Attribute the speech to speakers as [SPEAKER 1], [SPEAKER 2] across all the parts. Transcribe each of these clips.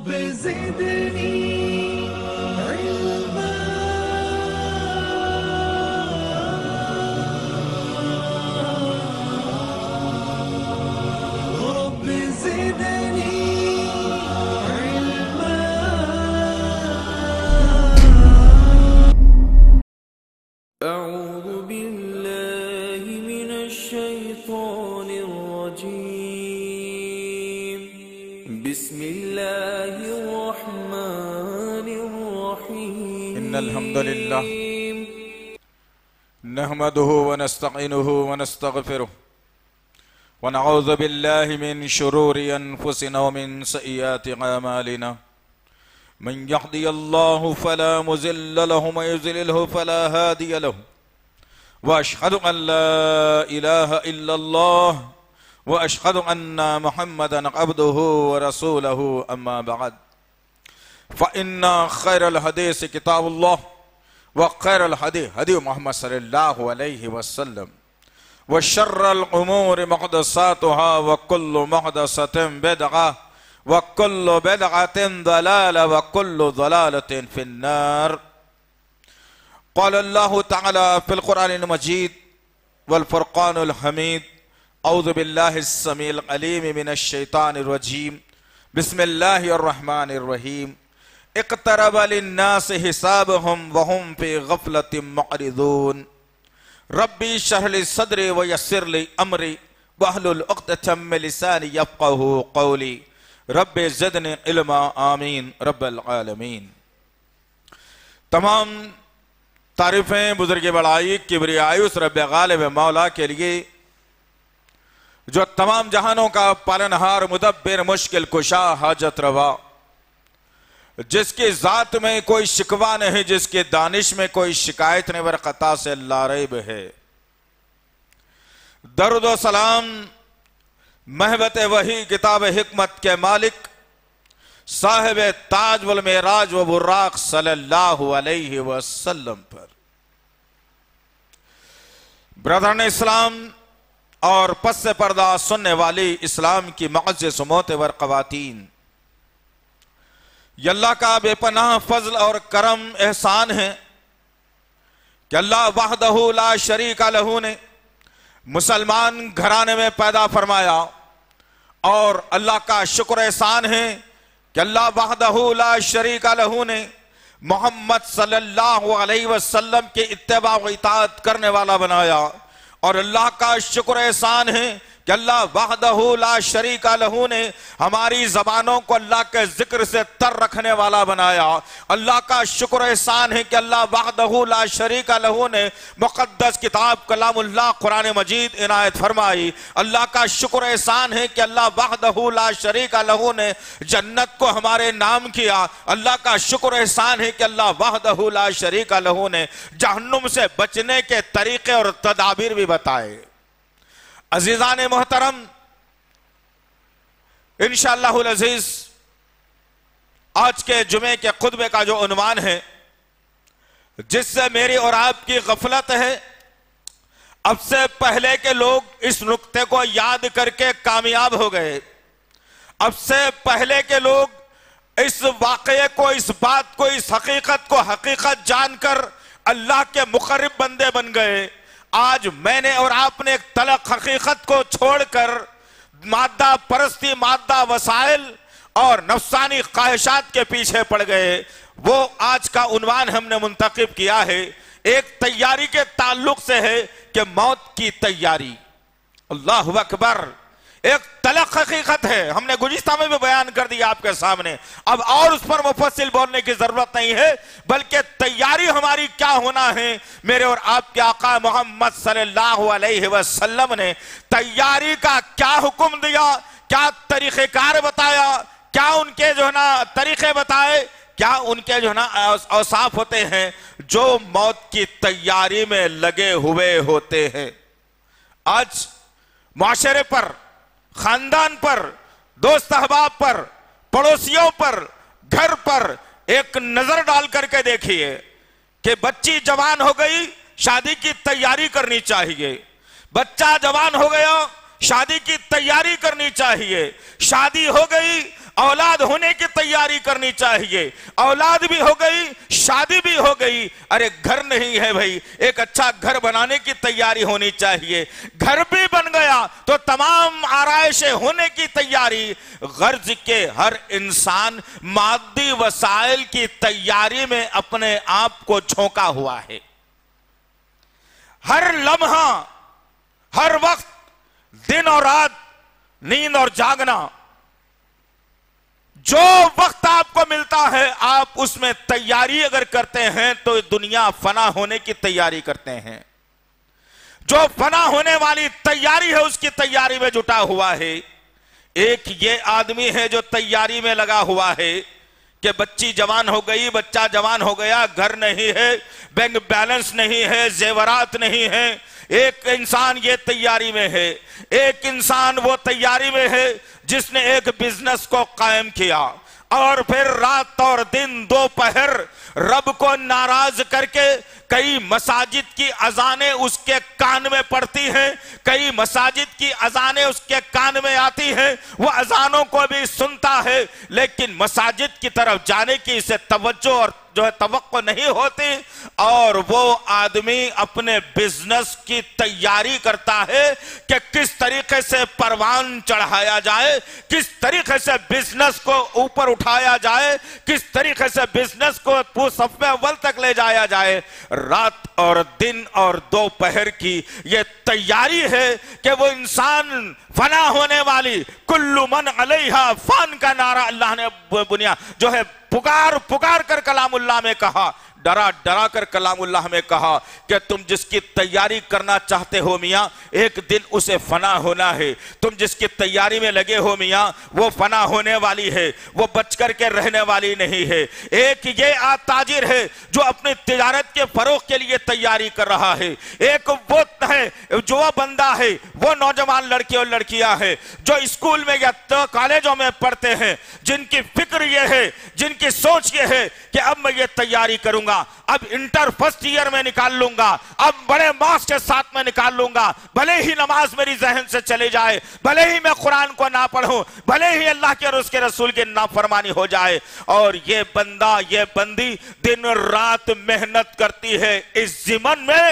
[SPEAKER 1] رب زدني علما رب زدني علما.
[SPEAKER 2] أعوذ بالله من الشيطان الرجيم. بسم الله الرحمن الرحيم.
[SPEAKER 3] إن الحمد لله نحمده ونستعينه ونستغفره ونعوذ بالله من شرور أنفسنا ومن سيئات أعمالنا. من يهدي الله فلا مضل له ومن يضلل فلا هادي له. وأشهد أن لا إله إلا الله وأشهد أن محمدا عبده ورسوله. أما بعد فإن خير الحديث كتاب الله وخير الهدي هدي محمد صلى الله عليه وسلم وشر الأمور محدثاتها وكل محدثة بدعة وكل بدعة ضلالة وكل ضلالة في النار. قال الله تعالى في القرآن المجيد والفرقان الحميد: أعوذ بالله السميع العليم من الشيطان الرجيم. بسم الله الرحمن الرحيم. اقترب للناس حسابهم وهم في غفلة معرضون. ربي اشرح لي صدري ويسر لي أمري واحلل عقدة من لساني يفقهوا قولي. رب زدنی علما آمین رب العالمین. تمام تعریفیں بزرگ بڑائی کبریائی اس رب غالب مولا کے لیے جو تمام جہانوں کا پالنہار مدبر مشکل کشا حاجت روا، جس کی ذات میں کوئی شکوہ نہیں، جس کی دانش میں کوئی شکایت نہیں، ورقطہ سے لا ریب ہے. درود و سلام محبت وحی کتاب حکمت کے مالک صاحب تاج والمعراج و براق صلی اللہ علیہ وسلم پر. برادران اسلام اور پس سے پردہ سننے والی اسلام کی معزز و معتبر خواتین، یہ اللہ کا بے پناہ فضل اور کرم احسان ہے کہ اللہ وحدہ لا شریک لہ نے مسلمان گھرانے میں پیدا فرمایا، اور اللہ کا شکر احسان ہے کہ اللہ وحدہ لا شریک لہ نے محمد صلی اللہ علیہ وسلم کی اتباع و اطاعت کرنے والا بنایا، اور اللہ کا شکر احسان ہے کہ اللہ وحدہ لا شریک لہ نے ہماری زبانوں کو اللہ کے ذکر سے تر رکھنے والا بنایا. اللہ کا شکر احسان ہے کہ اللہ وحدہ لا شریک لہ نے مقدس کتاب کلام اللہ قرآن مجید عنایت فرمائی. اللہ کا شکر احسان ہے کہ اللہ وحدہ لا شریک لہ نے جنت کو ہمارے نام کیا. اللہ کا شکر احسان ہے کہ اللہ وحدہ لا شریک لہ نے جہنم سے بچنے کے طریقے اور تدابیر بھی بتائے. عزیزان محترم، انشاءاللہ العزیز آج کے جمعے کے خطبے کا جو عنوان ہے، جس سے میری اور آپ کی غفلت ہے، اب سے پہلے کے لوگ اس نقطے کو یاد کر کے کامیاب ہو گئے. اب سے پہلے کے لوگ اس واقعے کو، اس بات کو، اس حقیقت کو حقیقت جان کر اللہ کے مقرب بندے بن گئے. آج میں نے اور آپ نے ایک تلخ حقیقت کو چھوڑ کر مادہ پرستی، مادہ وسائل اور نفسانی خواہشات کے پیچھے پڑ گئے. وہ آج کا عنوان ہم نے منتخب کیا ہے، ایک تیاری کے تعلق سے ہے کہ موت کی تیاری. اللہ اکبر، ایک تلخ حقیقت ہے، ہم نے گزشتہ میں بھی بیان کر دیا آپ کے سامنے. اب اور اس پر مفصل بولنے کی ضرورت نہیں ہے، بلکہ تیاری ہماری کیا ہونا ہے. میرے اور آپ کے آقا محمد صلی اللہ علیہ وسلم نے تیاری کا کیا حکم دیا، کیا طریقہ کار بتایا، کیا ان کے طریقے بتائے، کیا ان کے اوصاف ہوتے ہیں جو موت کی تیاری میں لگے ہوئے ہوتے ہیں. آج معاشرے پر، خاندان پر، دوست احباب پر، پڑوسیوں پر، گھر پر ایک نظر ڈال کر کے دیکھیے کہ بچی جوان ہو گئی، شادی کی تیاری کرنی چاہیے. بچہ جوان ہو گیا، شادی کی تیاری کرنی چاہیے. شادی ہو گئی، اولاد ہونے کی تیاری کرنی چاہیے. اولاد بھی ہو گئی، شادی بھی ہو گئی. ارے گھر نہیں ہے بھائی، ایک اچھا گھر بنانے کی تیاری ہونی چاہیے. گھر بھی بن گیا تو تمام آرائشیں ہونے کی تیاری. غرض کے ہر انسان مادی وسائل کی تیاری میں اپنے آپ کو جھونکا ہوا ہے. ہر لمحہ، ہر وقت، دن اور رات، نیند اور جاگنا، جو وقت آپ کو ملتا ہے آپ اس میں تیاری اگر کرتے ہیں تو دنیا فنا ہونے کی تیاری کرتے ہیں. جو فنا ہونے والی تیاری ہے اس کی تیاری میں جٹا ہوا ہے. ایک یہ آدمی ہے جو تیاری میں لگا ہوا ہے کہ بچی جوان ہو گئی، بچہ جوان ہو گیا، گھر نہیں ہے، بینک بیلنس نہیں ہے، زیورات نہیں ہے. ایک انسان یہ تیاری میں ہے. ایک انسان وہ تیاری میں ہے جس نے ایک بزنس کو قائم کیا اور پھر رات اور دن دوپہر رب کو ناراض کر کے کئی مساجد کی اذانیں اس کے کان میں پڑتی ہیں، کئی مساجد کی اذانیں اس کے کان میں آتی ہیں، وہ اذانوں کو بھی سنتا ہے لیکن مساجد کی طرف جانے کی اسے توجہ اور جو ہے توقع نہیں ہوتی. اور وہ آدمی اپنے بزنس کی تیاری کرتا ہے کہ کس طریقے سے پروان چڑھایا جائے، کس طریقے سے بزنس کو اوپر اٹھایا جائے، کس طریقے سے بزنس کو صف اول تک لے جایا جائے. رات اور دن اور دوپہر کی یہ تیاری ہے کہ وہ انسان فنا ہونے والی کل من علیہا فان کا نعرہ اللہ نے بنیا جو ہے پکار کر کلام اللہ میں کہا، ڈرا کر کلام اللہ میں کہا کہ تم جس کی تیاری کرنا چاہتے ہو میاں ایک دن اسے فنا ہونا ہے. تم جس کی تیاری میں لگے ہو میاں وہ فنا ہونے والی ہے، وہ بچ کر کے رہنے والی نہیں ہے. ایک یہ تاجر ہے جو اپنی تجارت کے فروغ کے لیے تیاری کر رہا ہے. ایک وہ ہے جو بندہ ہے، وہ نوجوان لڑکے اور لڑکیاں ہیں جو اسکول میں یا کالجوں میں پڑھتے ہیں، جن کی فکر یہ ہے، جن کی سوچ یہ ہے کہ اب میں یہ تیاری کروں گا، اب انٹر فرسٹ ایئر میں نکال لوں گا، اب بڑے مارکس کے ساتھ میں نکال لوں گا، بھلے ہی نماز میری ذہن سے چلے جائے، بھلے ہی میں قرآن کو نہ پڑھوں، بھلے ہی اللہ کے اور اس کے رسول کی نافرمانی ہو جائے. اور یہ بندہ، یہ بندی دن رات محنت کرتی ہے اس ضمن میں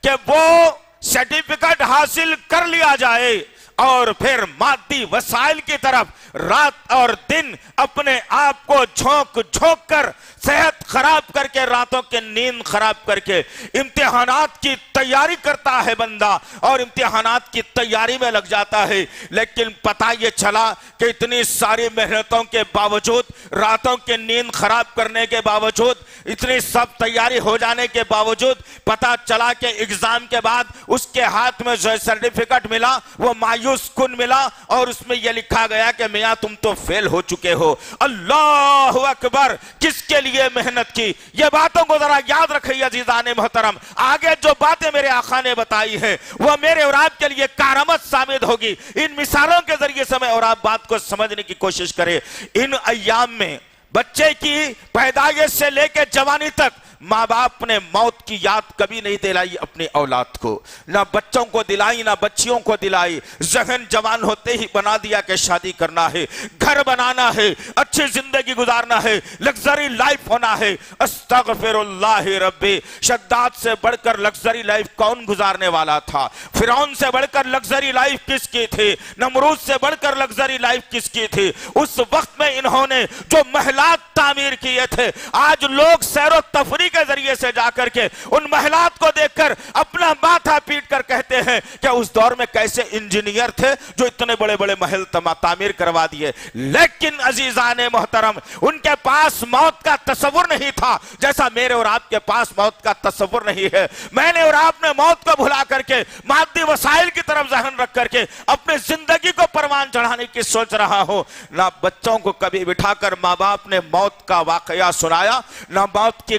[SPEAKER 3] کہ وہ سرٹیفکیٹ حاصل کر لیا جائے اور پھر مادی وسائل کی طرف رات اور دن اپنے آپ کو جھونک کر صحت خراب کر کے، راتوں کے نیند خراب کر کے امتحانات کی تیاری کرتا ہے بندہ اور امتحانات کی تیاری میں لگ جاتا ہے. لیکن پتہ یہ چلا کہ اتنی ساری محنتوں کے باوجود، راتوں کے نیند خراب کرنے کے باوجود، اتنی سب تیاری ہو جانے کے باوجود پتہ چلا کہ اگزام کے بعد اس کے ہاتھ میں جو سرٹیفکیٹ ملا وہ مایوس کن ملا اور اس میں یہ لکھا گیا کہ میاں تم تو فیل ہو چکے ہو. اللہ اکبر! کس کے لیے محنت کی؟ یہ باتوں کو ذرا یاد رکھیے عزیزان محترم. آگے جو باتیں میرے آقا نے بتائی ہیں وہ میرے اور آپ کے لیے کارآمد ثابت ہوگی. ان مثالوں کے ذریعے سے میں اور آپ بات کو سمجھنے کی کوشش کریں. ان ایام میں بچے کی پیدائش سے لے کے جوانی تک ماں باپ نے موت کی یاد کبھی نہیں دلائی اپنی اولاد کو، نہ بچوں کو دلائی، نہ بچیوں کو دلائی. ذہن جوان ہوتے ہی بنا دیا کہ شادی کرنا ہے، گھر بنانا ہے، اچھی زندگی گزارنا ہے، لگزری لائف ہونا ہے. استغفر اللہ ربی! شداد سے بڑھ کر لگزری لائف کون گزارنے والا تھا؟ فرعون سے بڑھ کر لگزری لائف کس کی تھی؟ نمرود سے بڑھ کر لگزری لائف کس کی تھی؟ اس وقت میں انہوں نے جو محلات تعمیر کیے تھے، آج لوگ سیر و تفریح کے ذریعے سے جا کر کے ان محلات کو دیکھ کر اپنا ماتھا پیٹ کر کہتے ہیں کہ اس دور میں کیسے انجینئر تھے جو اتنے بڑے بڑے محل تعمیر کروا دیے. لیکن عزیزان محترم ان کے پاس موت کا تصور نہیں تھا جیسا میرے اور آپ کے پاس موت کا تصور نہیں ہے. میں نے اور آپ نے موت کو بھلا کر کے مادی وسائل کی طرف ذہن رکھ کر کے اپنے زندگی کو پروان چڑھانے کی سوچ رہا ہوں. نہ بچوں کو کبھی بٹھا کر ماں باپ نے موت کا واقعہ سنایا، نہ موت کی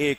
[SPEAKER 3] 1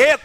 [SPEAKER 3] 1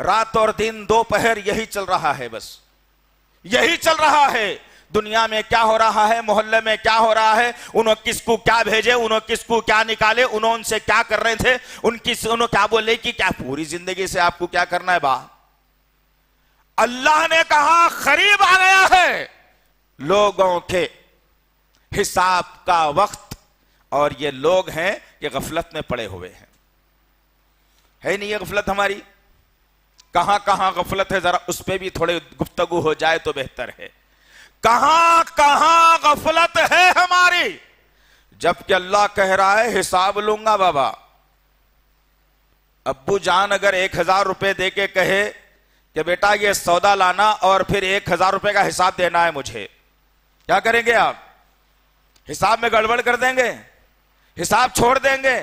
[SPEAKER 3] رات اور دن دوپہر یہی چل رہا ہے، بس یہی چل رہا ہے۔ دنیا میں کیا ہو رہا ہے، محلے میں کیا ہو رہا ہے، انہوں کس کو کیا بھیجے، انہوں کس کو کیا نکالے، انہوں ان سے کیا کر رہے تھے، انہوں کیا بولے کہ کیا پوری زندگی سے آپ کو کیا کرنا ہے۔ اللہ نے کہا قریب آ گیا ہے لوگوں کے حساب کا وقت، اور یہ لوگ ہیں کہ غفلت میں پڑے ہوئے ہیں۔ ہے نہیں یہ غفلت ہماری؟ کہاں کہاں غفلت ہے، ذرا اس پہ بھی تھوڑے گفتگو ہو جائے تو بہتر ہے۔ کہاں کہاں غفلت ہے ہماری، جبکہ اللہ کہہ رہا ہے حساب لوں گا۔ بابا ابو جان اگر 1000 روپے دے کے کہے کہ بیٹا یہ سودا لانا اور پھر 1000 روپے کا حساب دینا ہے مجھے، کیا کریں گے آپ؟ حساب میں گڑبڑ کر دیں گے، حساب چھوڑ دیں گے،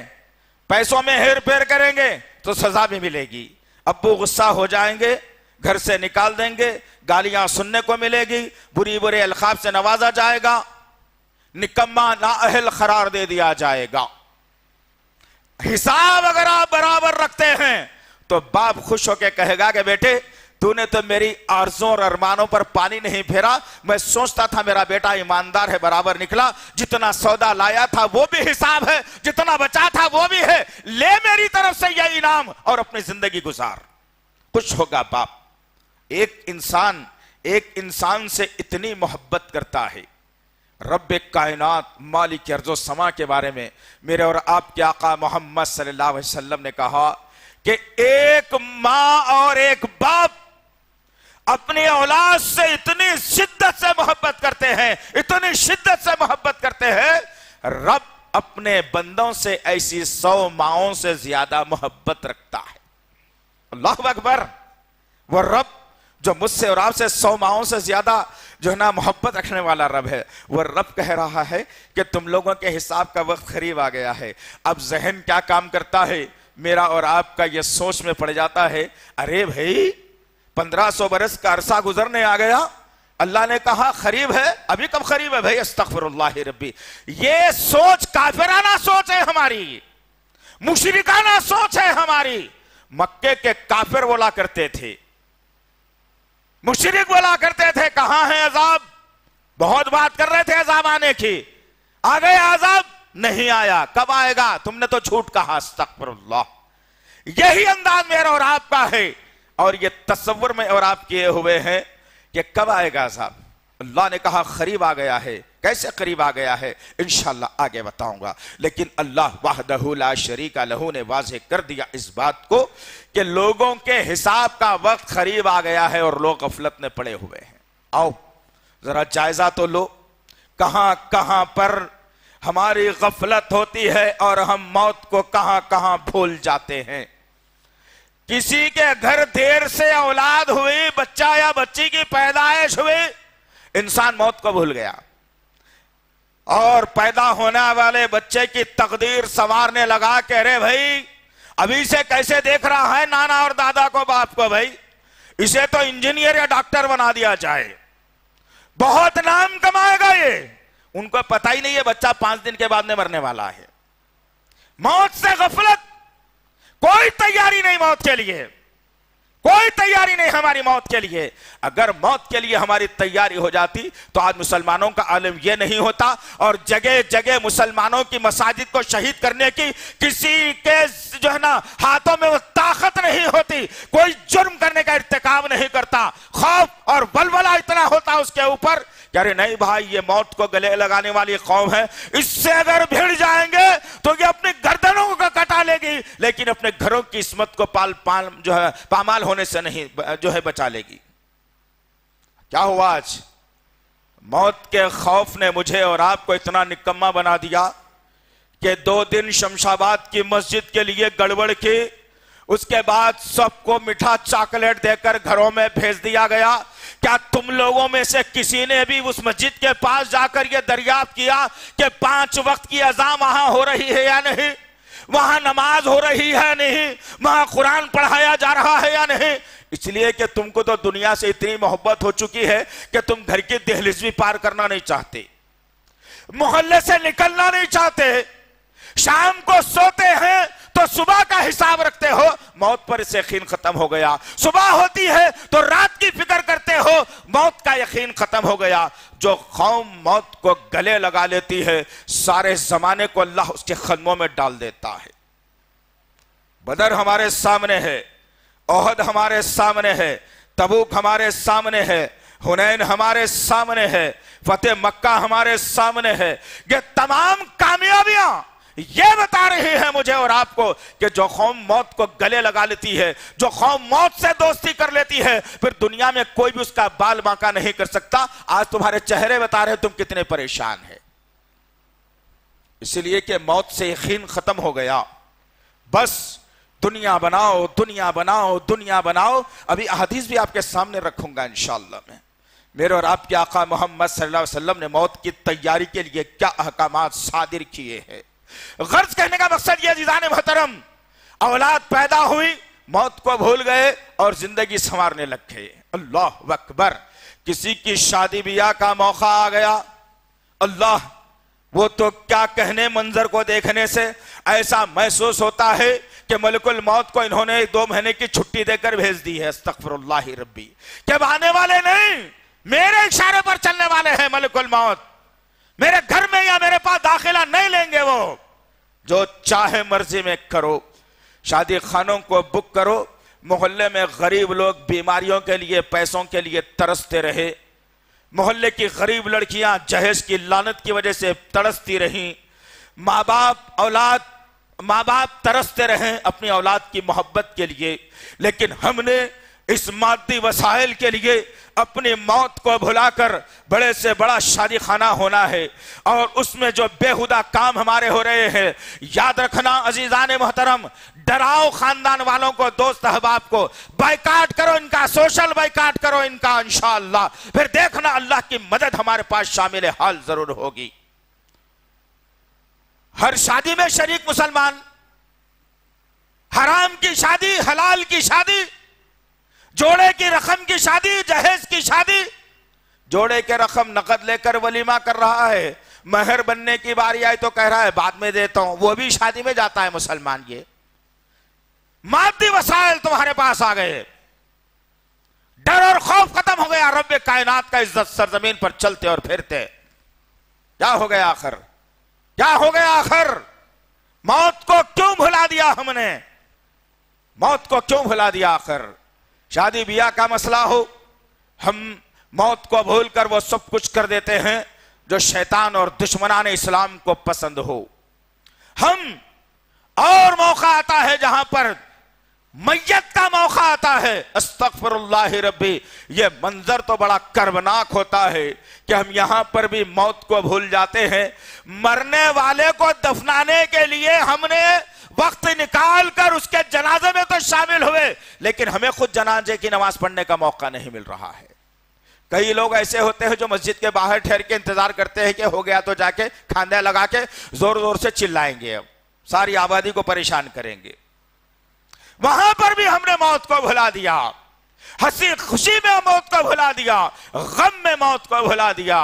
[SPEAKER 3] پیسوں میں ہیر پھیر کریں گے تو سزا بھی ملے گی۔ ابو غصہ ہو جائیں گے، گھر سے نکال دیں گے، گالیاں سننے کو ملے گی، بری برے القاب سے نوازا جائے گا، نکما نااہل قرار دے دیا جائے گا۔ حساب اگر آپ برابر رکھتے ہیں تو باپ خوش ہو کے کہے گا کہ بیٹے تو نے تو میری آرزوں اور ارمانوں پر پانی نہیں پھیرا، میں سوچتا تھا میرا بیٹا ایماندار ہے، برابر نکلا، جتنا سودا لایا تھا وہ بھی حساب ہے، جتنا بچا تھا وہ بھی ہے، لے میری طرف سے یہ انعام اور اپنی زندگی گزار۔ خوش ہوگا باپ۔ ایک انسان سے اتنی محبت کرتا ہے۔ رب کائنات مالک ارض و سما کے بارے میں میرے اور آپ کے آقا محمد صلی اللہ علیہ وسلم نے کہا کہ ایک ماں اور ایک باپ اپنی اولاد سے اتنی شدت سے محبت کرتے ہیں، اتنی شدت سے محبت کرتے ہیں، رب اپنے بندوں سے ایسی 100 ماؤں سے زیادہ محبت رکھتا ہے۔ اللہ اکبر۔ وہ رب جو مجھ سے اور آپ سے 100 ماؤں سے زیادہ جو ہے نا محبت رکھنے والا رب ہے، وہ رب کہہ رہا ہے کہ تم لوگوں کے حساب کا وقت قریب آ گیا ہے۔ اب ذہن کیا کام کرتا ہے میرا اور آپ کا، یہ سوچ میں پڑ جاتا ہے ارے بھائی 1500 برس کا عرصہ گزرنے آ گیا، اللہ نے کہا قریب ہے، ابھی کب قریب ہے بھائی؟ استغفر اللہ ربی۔ یہ سوچ کافرانہ سوچ ہے ہماری، مشرکانہ سوچ ہے ہماری۔ مکے کے کافر بولا کرتے تھے، مشرک بولا کرتے تھے کہاں ہے عذاب، بہت بات کر رہے تھے عذاب آنے کی، آ گئے عذاب؟ نہیں آیا۔ کب آئے گا؟ تم نے تو جھوٹ کہا۔ استغفر اللہ۔ یہی انداز میرا اور آپ کا ہے، اور یہ تصور میں اور آپ کیے ہوئے ہیں کہ کب آئے گا عذاب۔ اللہ نے کہا قریب آ گیا ہے۔ کیسے قریب آ گیا ہے انشاءاللہ آگے بتاؤں گا، لیکن اللہ وحدہ لا شریک لہ نے واضح کر دیا اس بات کو کہ لوگوں کے حساب کا وقت قریب آ گیا ہے اور لوگ غفلت میں پڑے ہوئے ہیں۔ آؤ ذرا جائزہ تو لو، کہاں کہاں پر ہماری غفلت ہوتی ہے اور ہم موت کو کہاں کہاں بھول جاتے ہیں۔ کسی کے گھر دیر سے اولاد ہوئی، بچہ یا بچی کی پیدائش ہوئی، انسان موت کو بھول گیا اور پیدا ہونے والے بچے کی تقدیر سنوارنے لگا کہ ارے بھائی ابھی سے کیسے دیکھ رہا ہے نانا اور دادا کو، باپ کو، بھائی اسے تو انجینئر یا ڈاکٹر بنا دیا جائے، بہت نام کمائے گا یہ۔ ان کو پتہ ہی نہیں ہے بچہ 5 دن کے بعد میں مرنے والا ہے۔ موت سے غفلت، کوئی تیاری نہیں موت کے لیے، کوئی تیاری نہیں ہماری موت کے لیے۔ اگر موت کے لیے ہماری تیاری ہو جاتی تو آج مسلمانوں کا عالم یہ نہیں ہوتا، اور جگہ جگہ مسلمانوں کی مساجد کو شہید کرنے کی کسی کے جو ہے نا ہاتھوں میں وہ طاقت نہیں ہوتی، کوئی جرم کرنے کا ارتکاب نہیں کرتا، خوف اور ولولہ اتنا ہوتا اس کے اوپر کہ ارے نہیں بھائی یہ موت کو گلے لگانے والی قوم ہے، اس سے اگر بھیڑ جائیں گے تو یہ اپنی گردنوں کو کٹا لے گی، لیکن اپنے گھروں کی عصمت کو پامال ہونے سے نہیں جو ہے بچا لے گی۔ کیا ہوا آج؟ موت کے خوف نے مجھے اور آپ کو اتنا نکما بنا دیا کہ 2 دن شمشاباد کی مسجد کے لیے گڑبڑ کی، اس کے بعد سب کو میٹھا چاکلیٹ دے کر گھروں میں بھیج دیا گیا۔ کیا تم لوگوں میں سے کسی نے بھی اس مسجد کے پاس جا کر یہ دریافت کیا کہ 5 وقت کی اذان وہاں ہو رہی ہے یا نہیں، وہاں نماز ہو رہی ہے نہیں، وہاں قرآن پڑھایا جا رہا ہے یا نہیں؟ اس لیے کہ تم کو تو دنیا سے اتنی محبت ہو چکی ہے کہ تم گھر کی دہلیز بھی پار کرنا نہیں چاہتے، محلے سے نکلنا نہیں چاہتے، شام کو سوتے ہیں تو صبح کا حساب رکھتے ہو، موت پر سے یقین ختم ہو گیا، صبح ہوتی ہے تو رات کی فکر کرتے ہو، موت کا یقین ختم ہو گیا۔ جو قوم موت کو گلے لگا لیتی ہے سارے زمانے کو اللہ اس کے خدموں میں ڈال دیتا ہے۔ بدر ہمارے سامنے ہے، احد ہمارے سامنے ہے، تبوک ہمارے سامنے ہے، حنین ہمارے سامنے ہے، فتح مکہ ہمارے سامنے ہے۔ یہ تمام کامیابیاں یہ بتا رہی ہیں مجھے اور آپ کو کہ جو قوم موت کو گلے لگا لیتی ہے، جو قوم موت سے دوستی کر لیتی ہے، پھر دنیا میں کوئی بھی اس کا بال باکا نہیں کر سکتا۔ آج تمہارے چہرے بتا رہے تم کتنے پریشان ہیں، اس لیے کہ موت سے یقین ختم ہو گیا۔ بس دنیا بناؤ، دنیا بناؤ، دنیا بناؤ۔ ابھی احادیث بھی آپ کے سامنے رکھوں گا انشاءاللہ میں۔ میرے اور آپ کے آقا محمد صلی اللہ علیہ وسلم نے موت کی تیاری کے لیے کیا احکامات صادر کیے ہیں۔ غرض کہنے کا مقصد یہ عزیزان محترم، اولاد پیدا ہوئی، موت کو بھول گئے اور زندگی سنوارنے لگ گئے۔ اللہ اکبر۔ کسی کی شادی بیاہ کا موقع آ گیا، اللہ وہ تو کیا کہنے، منظر کو دیکھنے سے ایسا محسوس ہوتا ہے کہ ملک الموت کو انہوں نے 2 مہینے کی چھٹی دے کر بھیج دی ہے۔ استغفر اللہ ربی، کہ اب آنے والے نہیں، میرے اشارے پر چلنے والے ہیں ملک الموت، میرے گھر میں یا میرے پاس داخلہ نہیں لیں گے، وہ جو چاہے مرضی میں کرو۔ شادی خانوں کو بک کرو، محلے میں غریب لوگ بیماریوں کے لیے، پیسوں کے لیے ترستے رہے، محلے کی غریب لڑکیاں جہیز کی لعنت کی وجہ سے ترستی رہیں، ماں باپ ترستے رہیں اپنی اولاد کی محبت کے لیے، لیکن ہم نے اس مادی وسائل کے لیے اپنی موت کو بھلا کر بڑے سے بڑا شادی خانہ ہونا ہے، اور اس میں جو بےہودہ کام ہمارے ہو رہے ہیں، یاد رکھنا عزیزان محترم، ڈراؤ خاندان والوں کو، دوست احباب کو، بائیکاٹ کرو ان کا، سوشل بائیکاٹ کرو ان کا انشاءاللہ، پھر دیکھنا اللہ کی مدد ہمارے پاس شامل حال ضرور ہوگی۔ ہر شادی میں شریک مسلمان، حرام کی شادی، حلال کی شادی، جوڑے کی رقم کی شادی، جہیز کی شادی، جوڑے کے رقم نقد لے کر ولیمہ کر رہا ہے، مہر بننے کی باری آئی تو کہہ رہا ہے بعد میں دیتا ہوں، وہ بھی شادی میں جاتا ہے مسلمان۔ یہ مادی وسائل تمہارے پاس آ گئے، ڈر اور خوف ختم ہو گیا، رب کائنات کا عزت سرزمین پر چلتے اور پھرتے۔ کیا ہو گیا آخر؟ کیا ہو گیا آخر؟ موت کو کیوں بھلا دیا ہم نے؟ موت کو کیوں بھلا دیا آخر؟ شادی بیاہ کا مسئلہ ہو، ہم موت کو بھول کر وہ سب کچھ کر دیتے ہیں جو شیطان اور دشمنان اسلام کو پسند ہو۔ ہم اور موقع آتا ہے جہاں پر میت کا موقع آتا ہے، استغفر اللہ ربی، یہ منظر تو بڑا کربناک ہوتا ہے کہ ہم یہاں پر بھی موت کو بھول جاتے ہیں۔ مرنے والے کو دفنانے کے لیے ہم نے وقت نکال کر اس کے جنازے میں تو شامل ہوئے، لیکن ہمیں خود جنازے کی نماز پڑھنے کا موقع نہیں مل رہا ہے۔ کئی لوگ ایسے ہوتے ہیں جو مسجد کے باہر ٹھہر کے انتظار کرتے ہیں کہ ہو گیا تو جا کے کھاندے لگا کے زور زور سے چلائیں گے، اب ساری آبادی کو پریشان کریں گے۔ وہاں پر بھی ہم نے موت کو بھلا دیا، ہنسی خوشی میں موت کو بھلا دیا، غم میں موت کو بھلا دیا،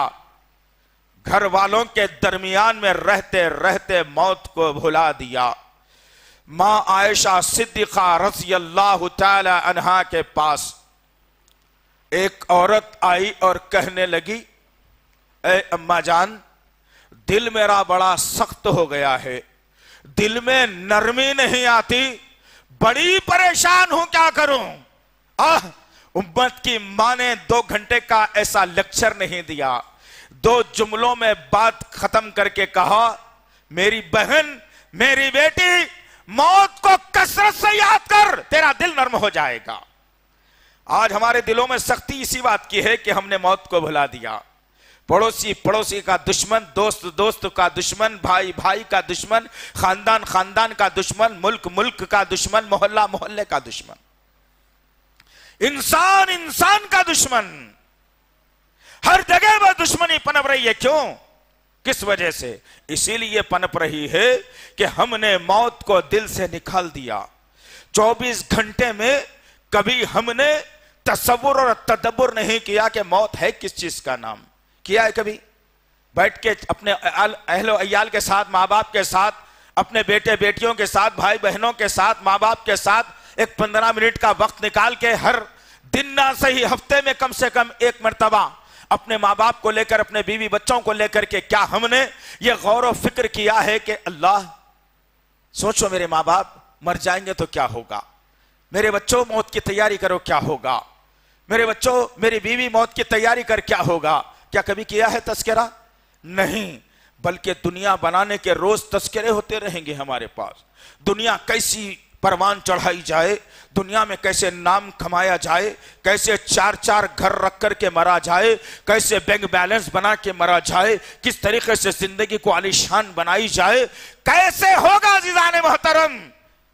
[SPEAKER 3] گھر والوں کے درمیان میں رہتے رہتے موت کو بھلا دیا۔ ماں عائشہ صدیقہ رضی اللہ تعالی عنہا کے پاس ایک عورت آئی اور کہنے لگی، اے اماں جان، دل میرا بڑا سخت ہو گیا ہے، دل میں نرمی نہیں آتی، بڑی پریشان ہوں، کیا کروں؟ امت کی ماں نے 2 گھنٹے کا ایسا لیکچر نہیں دیا، 2 جملوں میں بات ختم کر کے کہا، میری بہن، میری بیٹی، موت کو کثرت سے یاد کر، تیرا دل نرم ہو جائے گا۔ آج ہمارے دلوں میں سختی اسی بات کی ہے کہ ہم نے موت کو بھلا دیا۔ پڑوسی پڑوسی کا دشمن، دوست دوست کا دشمن، بھائی بھائی کا دشمن، خاندان خاندان کا دشمن، ملک ملک کا دشمن، محلہ محلے کا دشمن، انسان انسان کا دشمن، ہر جگہ پر دشمنی پنپ رہی ہے۔ کیوں؟ کس وجہ سے؟ اسی لیے پنپ رہی ہے کہ ہم نے موت کو دل سے نکال دیا۔ 24 گھنٹے میں کبھی ہم نے تصور اور تدبر نہیں کیا کہ موت ہے کس چیز کا نام۔ کیا ہے کبھی؟ بیٹھ کے اپنے اہل و عیال کے ساتھ، ماں باپ کے ساتھ، اپنے بیٹے بیٹیوں کے ساتھ، بھائی بہنوں کے ساتھ، ماں باپ کے ساتھ ایک 15 منٹ کا وقت نکال کے ہر دن نہ صحیح ہفتے میں کم سے کم ایک مرتبہ اپنے ماں باپ کو لے کر اپنے بیوی بچوں کو لے کر کے کیا ہم نے یہ غور و فکر کیا ہے کہ اللہ سوچو میرے ماں باپ مر جائیں گے تو کیا ہوگا، میرے بچوں موت کی تیاری کرو کیا ہوگا، میرے بچوں میری بیوی موت کی تیاری کر کیا ہوگا؟ کیا کبھی کیا ہے تذکرہ؟ نہیں، بلکہ دنیا بنانے کے روز تذکرے ہوتے رہیں گے ہمارے پاس، دنیا کیسی پروان چڑھائی جائے، دنیا میں کیسے نام کھمایا جائے، کیسے 4 گھر رکھ کر کے مرا جائے، کیسے بینک بیلنس بنا کے مرا جائے، کس طریقے سے زندگی کو عالیشان بنائی جائے، کیسے ہوگا عزیزان محترم؟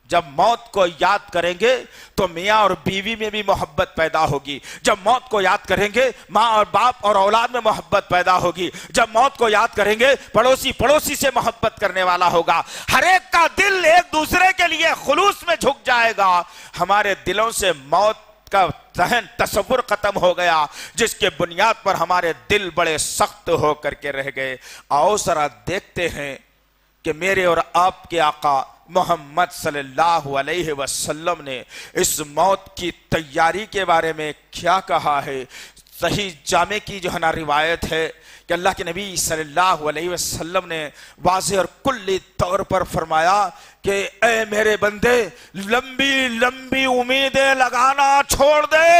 [SPEAKER 3] جب موت کو یاد کریں گے تو میاں اور بیوی میں بھی محبت پیدا ہوگی، جب موت کو یاد کریں گے ماں اور باپ اور اولاد میں محبت پیدا ہوگی، جب موت کو یاد کریں گے پڑوسی سے محبت کرنے والا ہوگا، ہر ایک کا دل ایک دوسرے کے لیے خلوص میں جھک جائے گا۔ ہمارے دلوں سے موت کا ذہن تصور ختم ہو گیا جس کے بنیاد پر ہمارے دل بڑے سخت ہو کر کے رہ گئے۔ آؤ ذرا دیکھتے ہیں کہ میرے اور آپ کے آقا محمد صلی اللہ علیہ وسلم نے اس موت کی تیاری کے بارے میں کیا کہا ہے۔ صحیح جامع کی جو ہے نا روایت ہے کہ اللہ کے نبی صلی اللہ علیہ وسلم نے واضح اور کلی طور پر فرمایا کہ اے میرے بندے لمبی لمبی امیدیں لگانا چھوڑ دے،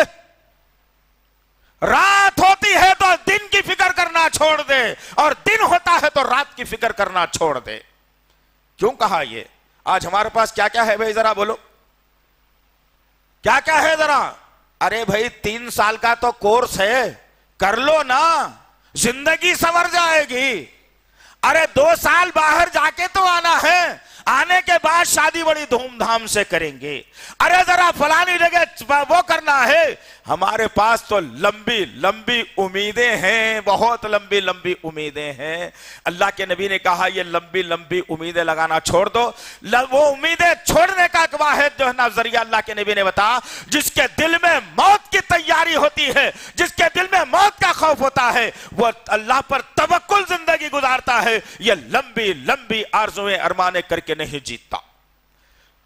[SPEAKER 3] رات ہوتی ہے تو دن کی فکر کرنا چھوڑ دے اور دن ہوتا ہے تو رات کی فکر کرنا چھوڑ دے۔ کیوں کہا یہ؟ آج ہمارے پاس کیا کیا ہے بھائی ذرا بولو، کیا کیا ہے ذرا؟ ارے بھائی 3 سال کا تو کورس ہے، کر لو نا، زندگی سنور جائے گی۔ ارے 2 سال باہر جا کے تو آنا ہے، آنے کے بعد شادی بڑی دھوم دھام سے کریں گے۔ ارے ذرا فلانی جگہ وہ کرنا ہے۔ ہمارے پاس تو لمبی لمبی امیدیں ہیں، بہت لمبی لمبی امیدیں ہیں۔ اللہ کے نبی نے کہا یہ لمبی لمبی امیدیں لگانا چھوڑ دو۔ وہ امیدیں چھوڑنے کا ایک واحد جو ہے نا ذریعہ اللہ کے نبی نے بتایا، جس کے دل میں موت کی تیاری ہوتی ہے، جس کے دل میں موت کا خوف ہوتا ہے، وہ اللہ پر توکل زندگی گزارتا ہے، یہ لمبی لمبی آرزویں ارمانے کر کے نہیں جیتتا۔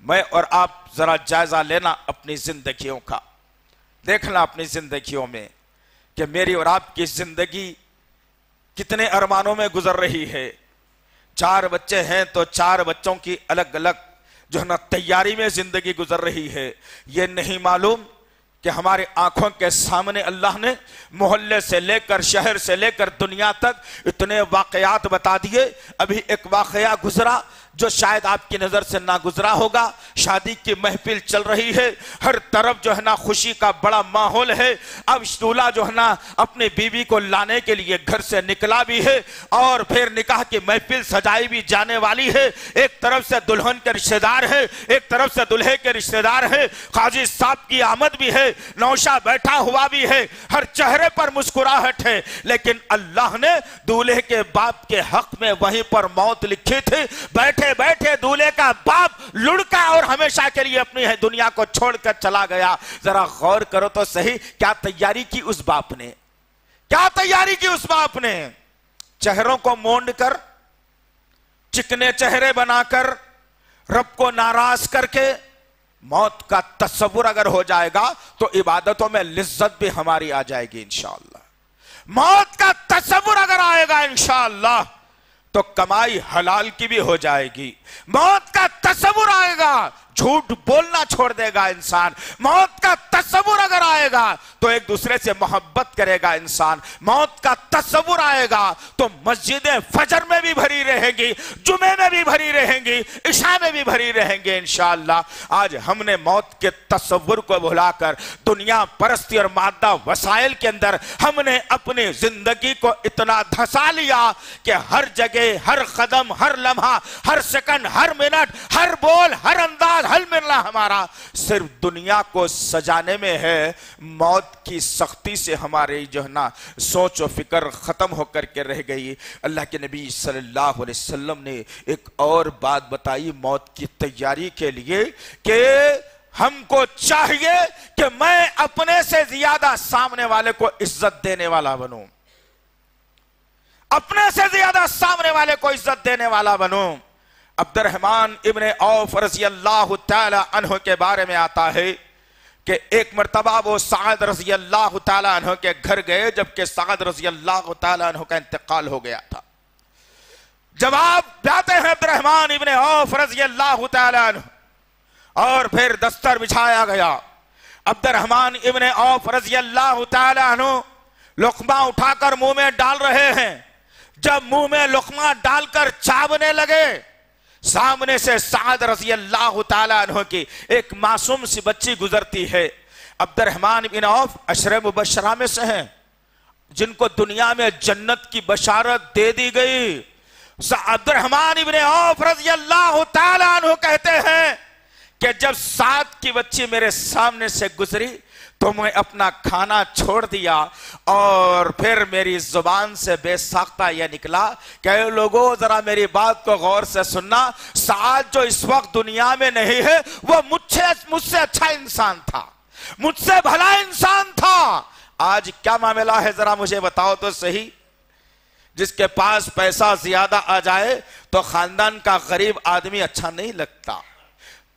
[SPEAKER 3] میں اور آپ ذرا جائزہ لینا اپنی زندگیوں کا، دیکھنا اپنی زندگیوں میں کہ میری اور آپ کی زندگی کتنے ارمانوں میں گزر رہی ہے۔ 4 بچے ہیں تو 4 بچوں کی الگ الگ جو ہے نا تیاری میں زندگی گزر رہی ہے۔ یہ نہیں معلوم کہ ہمارے آنکھوں کے سامنے اللہ نے محلے سے لے کر شہر سے لے کر دنیا تک اتنے واقعات بتا دیے۔ ابھی ایک واقعہ گزرا جو شاید آپ کی نظر سے نہ گزرا ہوگا۔ شادی کی محفل چل رہی ہے، ہر طرف جو ہے نا خوشی کا بڑا ماحول ہے۔ اب دولہا جو ہے نا اپنی بیوی کو لانے کے لیے گھر سے نکلا بھی ہے اور پھر نکاح کی محفل سجائی بھی جانے والی ہے۔ ایک طرف سے دلہن کے رشتہ دار ہے، ایک طرف سے دلہے کے رشتہ دار ہے، قاضی صاحب کی آمد بھی ہے، نوشہ بیٹھا ہوا بھی ہے، ہر چہرے پر مسکراہٹ ہے۔ لیکن اللہ نے دولہے کے باپ کے حق میں وہیں پر موت لکھی تھی۔ بیٹھے بیٹھے دولہے کا باپ لڑکا اور ہمیشہ کے لیے اپنی دنیا کو چھوڑ کر چلا گیا۔ ذرا غور کرو تو صحیح، کیا تیاری کی اس باپ نے، کیا تیاری کی اس باپ نے؟ چہروں کو مونڈ کر، چکنے چہرے بنا کر، رب کو ناراض کر کے موت کا تصور اگر ہو جائے گا تو عبادتوں میں لذت بھی ہماری آ جائے گی انشاءاللہ۔ موت کا تصور اگر آئے گا انشاءاللہ تو کمائی حلال کی بھی ہو جائے گی۔ موت کا تصور آئے گا جھوٹ بولنا چھوڑ دے گا انسان۔ موت کا تصور اگر آئے گا تو ایک دوسرے سے محبت کرے گا انسان۔ موت کا تصور آئے گا تو مسجدیں فجر میں بھی بھری رہیں گی، جمعے میں بھی بھری رہیں گی، عشاء میں بھی بھری رہیں گے انشاءاللہ۔ آج ہم نے موت کے تصور کو بھلا کر دنیا پرستی اور مادہ وسائل کے اندر ہم نے اپنی زندگی کو اتنا دھسا لیا کہ ہر جگہ، ہر قدم، ہر لمحہ، ہر سیکنڈ، ہر منٹ، ہر بول، ہر انداز، حل ملنا ہمارا صرف دنیا کو سجانے میں ہے۔ موت کی سختی سے ہماری جو ہے نا سوچ و فکر ختم ہو کر کے رہ گئی۔ اللہ کے نبی صلی اللہ علیہ وسلم نے ایک اور بات بتائی موت کی تیاری کے لیے کہ ہم کو چاہیے کہ میں اپنے سے زیادہ سامنے والے کو عزت دینے والا بنوں، اپنے سے زیادہ سامنے والے کو عزت دینے والا بنوں۔ عبد الرحمن ابن عوف رضی اللہ تعالی عنہ کے بارے میں آتا ہے کہ ایک مرتبہ وہ سعد رضی اللہ تعالی عنہ کے گھر گئے جبکہ سعد رضی اللہ تعالی عنہ کا انتقال ہو گیا تھا. جب آپ جاتے ہیں عبد الرحمن ابن عوف رضی اللہ تعالی عنہ اور پھر دستر بچھایا گیا. عبد الرحمن ابن عوف رضی اللہ تعالی عنہ لقمہ اٹھا کر منہ میں ڈال رہے ہیں. جب منہ میں لقمہ ڈال کر چاونے لگے, سامنے سے سعد رضی اللہ تعالی عنہ کی ایک معصوم سی بچی گزرتی ہے. عبد الرحمن ابن عوف عشرہ مبشرہ میں سے ہیں جن کو دنیا میں جنت کی بشارت دے دی گئی. عبد الرحمن ابن عوف رضی اللہ تعالی عنہ کہتے ہیں کہ جب سعد کی بچی میرے سامنے سے گزری تو میں اپنا کھانا چھوڑ دیا اور پھر میری زبان سے بے ساختہ یہ نکلا کہ اے لوگوں ذرا میری بات کو غور سے سننا. سعد جو اس وقت دنیا میں نہیں ہے وہ مجھ سے اچھا انسان تھا, مجھ سے بھلا انسان تھا. آج کیا معاملہ ہے ذرا مجھے بتاؤ تو صحیح. جس کے پاس پیسہ زیادہ آ جائے تو خاندان کا غریب آدمی اچھا نہیں لگتا,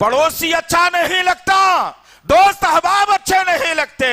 [SPEAKER 3] پڑوسی اچھا نہیں لگتا, دوست احباب اچھے نہیں لگتے.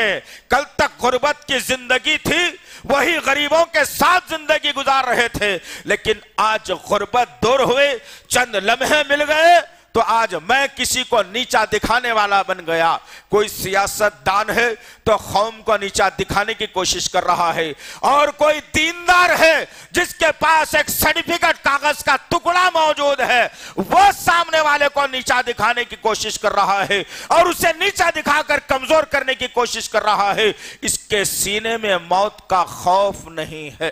[SPEAKER 3] کل تک غربت کی زندگی تھی, وہی غریبوں کے ساتھ زندگی گزار رہے تھے, لیکن آج غربت دور ہوئے, چند لمحے مل گئے تو آج میں کسی کو نیچا دکھانے والا بن گیا. کوئی سیاست دان ہے تو قوم کو نیچا دکھانے کی کوشش کر رہا ہے, اور کوئی دیندار ہے جس کے پاس ایک سرٹیفکیٹ کاغذ کا ٹکڑا موجود ہے وہ سامنے والے کو نیچا دکھانے کی کوشش کر رہا ہے اور اسے نیچا دکھا کر کمزور کرنے کی کوشش کر رہا ہے. اس کے سینے میں موت کا خوف نہیں ہے.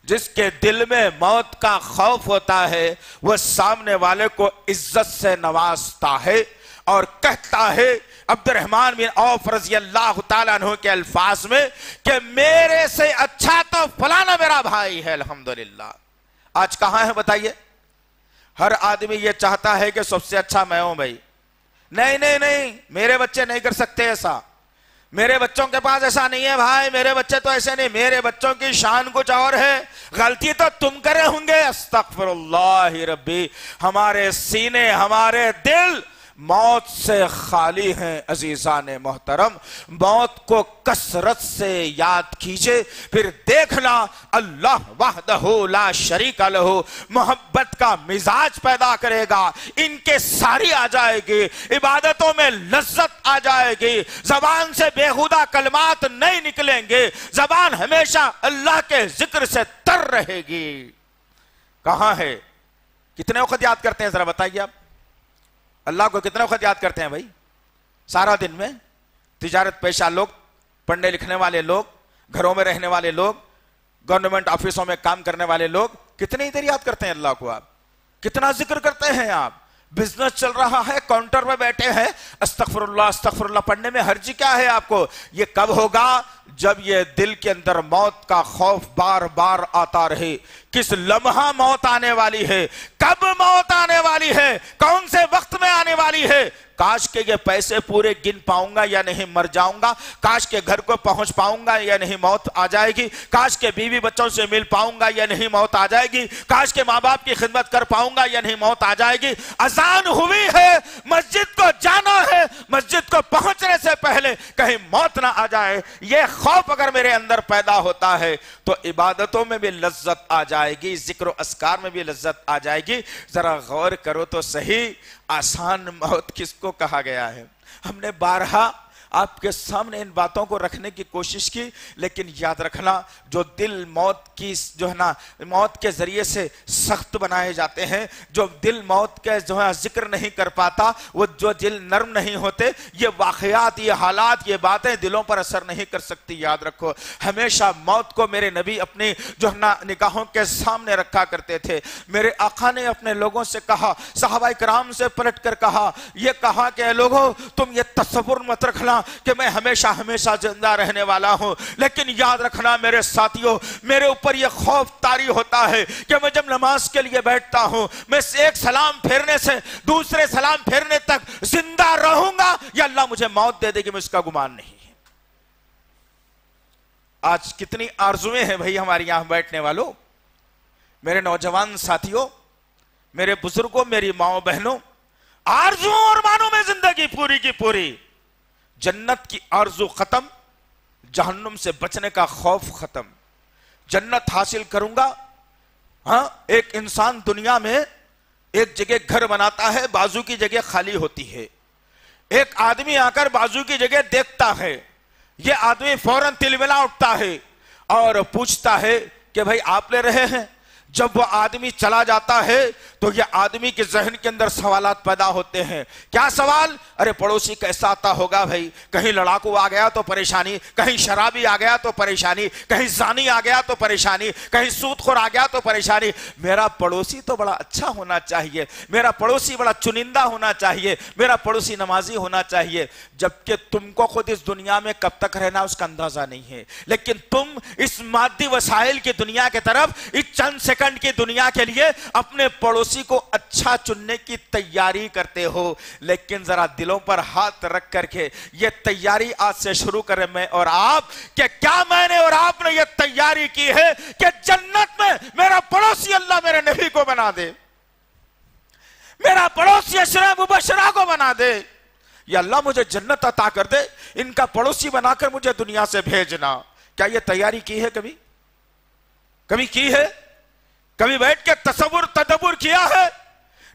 [SPEAKER 3] جس کے دل میں موت کا خوف ہوتا ہے وہ سامنے والے کو عزت سے نوازتا ہے اور کہتا ہے عبد الرحمن بن عوف رضی اللہ تعالیٰ عنہ کے الفاظ میں کہ میرے سے اچھا تو فلانا میرا بھائی ہے الحمدللہ. آج کہاں ہے بتائیے؟ ہر آدمی یہ چاہتا ہے کہ سب سے اچھا میں ہوں بھائی. نہیں نہیں نہیں, میرے بچے نہیں کر سکتے ایسا, میرے بچوں کے پاس ایسا نہیں ہے بھائی, میرے بچے تو ایسے نہیں, میرے بچوں کی شان کچھ اور ہے, غلطی تو تم کرے ہوں گے. استغفر اللہ ربی. ہمارے سینے ہمارے دل موت سے خالی ہیں. عزیزان محترم, موت کو کثرت سے یاد کیجئے, پھر دیکھنا اللہ وحدہ لا شریک لہ محبت کا مزاج پیدا کرے گا. ان کے ساری آ جائے گی, عبادتوں میں لذت آ جائے گی, زبان سے بیہودہ کلمات نہیں نکلیں گے, زبان ہمیشہ اللہ کے ذکر سے تر رہے گی. کہاں ہے؟ کتنے وقت یاد کرتے ہیں ذرا بتائیے آپ؟ اللہ کو کتنے وقت یاد کرتے ہیں بھائی؟ سارا دن میں تجارت پیشہ لوگ, پڑھنے لکھنے والے لوگ, گھروں میں رہنے والے لوگ, گورنمنٹ آفیسوں میں کام کرنے والے لوگ کتنی دیر یاد کرتے ہیں اللہ کو؟ آپ کتنا ذکر کرتے ہیں؟ آپ بزنس چل رہا ہے, کاؤنٹر پہ بیٹھے ہیں, استغفر اللہ پڑھنے میں حرج کیا ہے آپ کو؟ یہ کب ہوگا؟ جب یہ دل کے اندر موت کا خوف بار بار آتا رہے. کس لمحہ موت آنے والی ہے, کب موت آنے والی ہے, کون سے وقت میں آنے والی ہے, کاش کہ یہ پیسے پورے گن پاؤں گا یا نہیں مر جاؤں گا, کاش کہ گھر کو پہنچ پاؤں گا یا نہیں موت آ جائے گی, کاش کہ بیوی بچوں سے مل پاؤں گا یا نہیں موت آ جائے گی, کاش کہ ماں باپ کی خدمت کر پاؤں گا یا نہیں موت آ جائے گی. اذان ہوئی ہے, مسجد کو جانا ہے, مسجد کو پہنچنے سے پہلے کہیں موت نہ آ جائے. یہ خوف اگر میرے اندر پیدا ہوتا ہے تو عبادتوں میں بھی لذت آ جائے گی, ذکر و اذکار میں بھی لذت آ جائے گی. ذرا غور کرو تو صحیح, آسان موت کس کو کہا گیا ہے؟ ہم نے بارہا آپ کے سامنے ان باتوں کو رکھنے کی کوشش کی, لیکن یاد رکھنا جو دل موت کی جو ہے نا موت کے ذریعے سے سخت بنائے جاتے ہیں, جو دل موت کے جو ہے ذکر نہیں کر پاتا, وہ جو دل نرم نہیں ہوتے, یہ واقعات, یہ حالات, یہ باتیں دلوں پر اثر نہیں کر سکتی. یاد رکھو ہمیشہ موت کو میرے نبی اپنی جو ہے نا نگاہوں کے سامنے رکھا کرتے تھے. میرے آقا نے اپنے لوگوں سے کہا, صحابہ کرام سے پلٹ کر کہا, یہ کہا کہ اے لوگوں تم یہ تصور مت رکھنا کہ میں ہمیشہ ہمیشہ زندہ رہنے والا ہوں, لیکن یاد رکھنا میرے ساتھیوں, میرے اوپر یہ خوف طاری ہوتا ہے کہ میں جب نماز کے لیے بیٹھتا ہوں میں ایک سلام پھیرنے سے دوسرے سلام پھیرنے تک زندہ رہوں گا یا اللہ مجھے موت دے دے گی, میں اس کا گمان نہیں ہے. آج کتنی آرزویں ہیں بھئی ہماری یہاں بیٹھنے والوں, میرے نوجوان ساتھیوں, میرے بزرگوں، میری ماؤں بہنوں، آرزوؤں اور مانوں میں زندگی پوری کی پوری، جنت کی آرزو ختم، جہنم سے بچنے کا خوف ختم، جنت حاصل کروں گا۔ ہاں، ایک انسان دنیا میں ایک جگہ گھر بناتا ہے، بازو کی جگہ خالی ہوتی ہے، ایک آدمی آ کر بازو کی جگہ دیکھتا ہے، یہ آدمی فوراً تلملا اٹھتا ہے اور پوچھتا ہے کہ بھائی آپ لے رہے ہیں؟ جب وہ آدمی چلا جاتا ہے تو یہ آدمی کے ذہن کے اندر سوالات پیدا ہوتے ہیں۔ کیا سوال؟ ارے پڑوسی کیسا آتا ہوگا بھائی، کہیں لڑاکو آ گیا تو پریشانی، کہیں شرابی آ گیا تو پریشانی، کہیں زانی آ گیا تو پریشانی، کہیں سود خور آ گیا تو پریشانی۔ میرا پڑوسی تو بڑا اچھا ہونا چاہیے، میرا پڑوسی بڑا چنندہ ہونا چاہیے، میرا پڑوسی نمازی ہونا چاہیے، جبکہ تم کو خود اس دنیا میں کب تک رہنا اس کا اندازہ نہیں ہے، لیکن تم اس مادی وسائل کی دنیا کے طرف اس چند سیکنڈ کی دنیا کے لیے اپنے پڑوسی کو اچھا چننے کی تیاری کرتے ہو۔ لیکن ذرا دلوں پر ہاتھ رکھ کر کے یہ تیاری آج سے شروع کریں، میں اور آپ، کہ کیا میں نے اور آپ نے یہ تیاری کی ہے کہ جنت میں میرا پڑوسی اللہ میرے نبی کو بنا دے، میرا پڑوسی عشرہ مبشرہ کو بنا دے، یا اللہ مجھے جنت عطا کر دے، ان کا پڑوسی بنا کر مجھے دنیا سے بھیجنا۔ کیا یہ تیاری کی ہے؟ کبھی کی ہے؟ کبھی بیٹھ کے تصور تدبر کیا ہے؟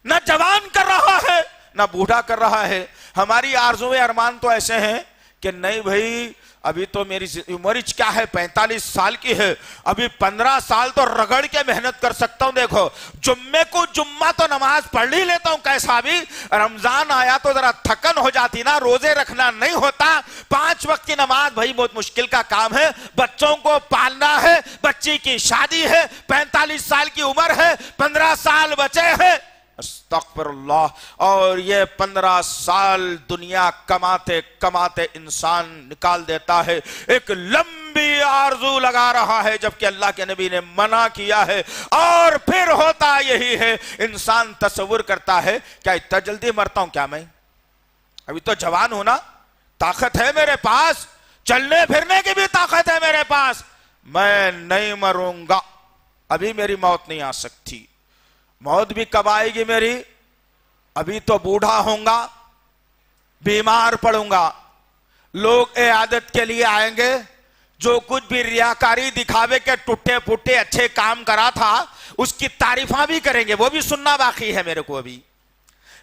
[SPEAKER 3] نہ جوان کر رہا ہے نہ بوڑھا کر رہا ہے۔ ہماری آرزویں ارمان تو ایسے ہیں کہ نہیں بھائی ابھی تو میری عمر کیا ہے، 45 سال کی ہے، ابھی 15 سال تو رگڑ کے محنت کر سکتا ہوں۔ دیکھو جمعے کو جمعہ تو نماز پڑھ ہی لیتا ہوں، کیسا بھی رمضان آیا تو ذرا تھکن ہو جاتی نا، روزے رکھنا نہیں ہوتا، 5 وقت کی نماز بھائی بہت مشکل کا کام ہے، بچوں کو پالنا ہے، بچی کی شادی ہے، 45 سال کی عمر ہے، 15 سال بچے ہیں، استغفر اللہ، اور یہ 15 سال دنیا کماتے کماتے انسان نکال دیتا ہے، ایک لمبی آرزو لگا رہا ہے جبکہ اللہ کے نبی نے منع کیا ہے۔ اور پھر ہوتا یہی ہے، انسان تصور کرتا ہے کیا اتنا جلدی مرتا ہوں کیا میں؟ ابھی تو جوان ہوں نا، طاقت ہے میرے پاس، چلنے پھرنے کی بھی طاقت ہے میرے پاس، میں نہیں مروں گا، ابھی میری موت نہیں آ سکتی۔ موت بھی کب آئے گی میری؟ ابھی تو بوڑھا ہوں گا، بیمار پڑوں گا، لوگ عیادت کے لیے آئیں گے، جو کچھ بھی ریاکاری دکھاوے کے ٹوٹے پھوٹے اچھے کام کرا تھا اس کی تعریفاں بھی کریں گے، وہ بھی سننا باقی ہے میرے کو، ابھی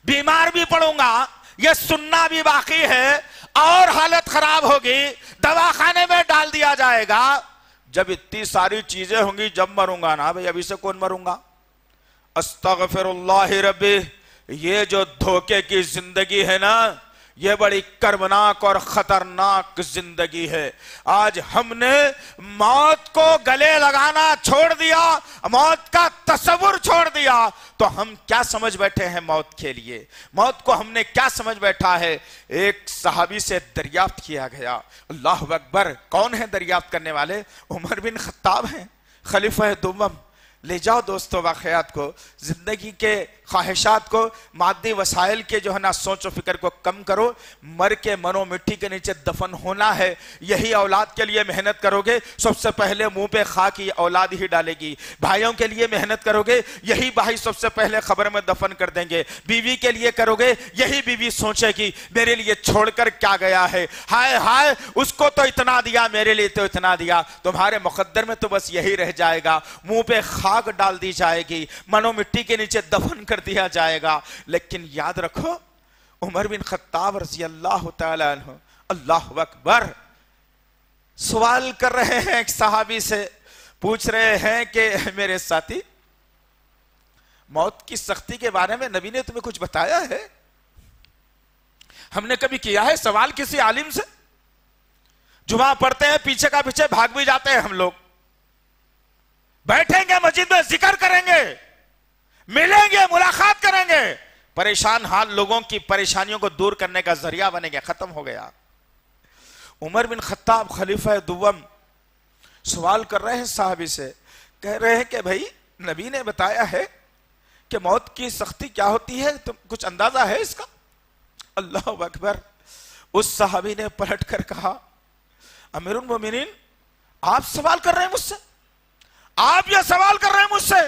[SPEAKER 3] بیمار بھی پڑوں گا، یہ سننا بھی باقی ہے، اور حالت خراب ہوگی، دواخانے میں ڈال دیا جائے گا۔ جب اتنی ساری چیزیں ہوں گی جب مروں گا نا بھئی، ابھی سے کون مروں گا؟ استغفر اللہ ربی، یہ جو دھوکے کی زندگی ہے نا، یہ بڑی کربناک اور خطرناک زندگی ہے۔ آج ہم نے موت کو گلے لگانا چھوڑ دیا، موت کا تصور چھوڑ دیا، تو ہم کیا سمجھ بیٹھے ہیں موت کے لیے؟ موت کو ہم نے کیا سمجھ بیٹھا ہے؟ ایک صحابی سے دریافت کیا گیا، اللہ اکبر، کون ہے دریافت کرنے والے؟ عمر بن خطاب ہیں، خلیفہ دوم۔ لے جاؤ دوستو واقعات کو، زندگی کے خواہشات کو، مادی وسائل کے جو ہے نا سوچ و فکر کو کم کرو، مر کے منو مٹی کے نیچے دفن ہونا ہے، یہی اولاد کے لیے محنت کرو گے، سب سے پہلے منہ پہ خاک یہ اولاد ہی ڈالے گی، بھائیوں کے لیے محنت کرو گے، یہی بھائی سب سے پہلے قبر میں دفن کر دیں گے، بیوی کے لیے کرو گے، یہی بیوی سوچے گی میرے لیے چھوڑ کر کیا گیا ہے، ہائے ہائے اس کو تو اتنا دیا، میرے لیے تو اتنا دیا، تمہارے مقدر میں تو بس یہی رہ جائے گا، منہ پہ خاک ڈال دی جائے گی، منو مٹی کے نیچے دفن کر دیا جائے گا۔ لیکن یاد رکھو عمر بن خطاب رضی اللہ تعالی عنہ، اللہ اکبر، سوال کر رہے ہیں ایک صحابی سے، پوچھ رہے ہیں کہ میرے ساتھی موت کی سختی کے بارے میں نبی نے تمہیں کچھ بتایا ہے؟ ہم نے کبھی کیا ہے سوال کسی عالم سے؟ جمعہ پڑھتے ہیں، پیچھے کا پیچھے بھاگ بھی جاتے ہیں ہم لوگ، بیٹھیں گے مسجد میں ذکر کریں گے، ملیں گے، ملاقات کریں گے، پریشان حال لوگوں کی پریشانیوں کو دور کرنے کا ذریعہ بنیں گے، ختم ہو گیا۔ عمر بن خطاب خلیفہ دوم سوال کر رہے ہیں صحابی سے، کہہ رہے ہیں کہ بھائی نبی نے بتایا ہے کہ موت کی سختی کیا ہوتی ہے، تم کچھ اندازہ ہے اس کا؟ اللہ اکبر، اس صحابی نے پلٹ کر کہا، امیر المومنین آپ سوال کر رہے ہیں مجھ سے، آپ یہ سوال کر رہے ہیں مجھ سے؟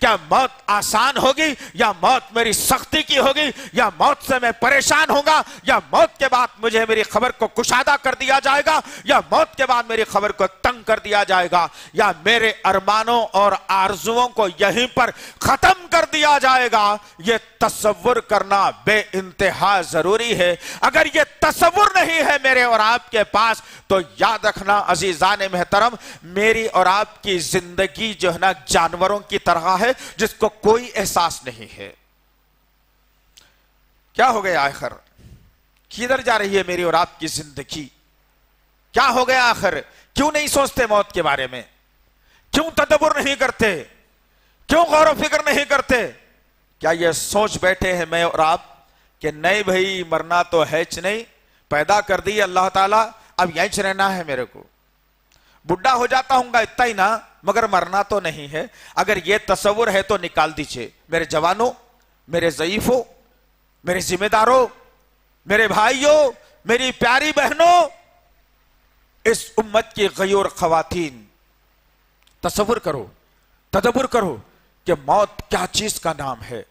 [SPEAKER 3] کیا موت آسان ہوگی یا موت میری سختی کی ہوگی، یا موت سے میں پریشان ہوں گا، یا موت کے بعد مجھے میری خبر کو کشادہ کر دیا جائے گا، یا موت کے بعد میری خبر کو تنگ کر دیا جائے گا، یا میرے ارمانوں اور آرزوؤں کو یہیں پر ختم کر دیا جائے گا۔ یہ تصور کرنا بے انتہا ضروری ہے۔ اگر یہ تصور نہیں ہے میرے اور آپ کے پاس تو یاد رکھنا عزیزان محترم، میری اور آپ کی زندگی جو ہے نا جانوروں کی طرح ہے جس کو کوئی احساس نہیں ہے۔ کیا ہو گیا آخر؟ کدھر جا رہی ہے میری اور آپ کی زندگی؟ کیا ہو گیا آخر؟ کیوں نہیں سوچتے موت کے بارے میں؟ کیوں تدبر نہیں کرتے؟ کیوں غور و فکر نہیں کرتے؟ کیا یہ سوچ بیٹھے ہیں میں اور آپ کہ نہیں بھائی مرنا تو ہے نہیں، پیدا کر دی اللہ تعالیٰ، اب یہیں رہنا ہے میرے کو، بڈھا ہو جاتا ہوں گا اتنا ہی نا، مگر مرنا تو نہیں ہے۔ اگر یہ تصور ہے تو نکال دیجئے۔ میرے جوانوں، میرے ضعیفوں، میرے ذمہ داروں، میرے بھائیوں، میری پیاری بہنوں، اس امت کی غیور خواتین، تصور کرو، تدبر کرو کہ موت کیا چیز کا نام ہے،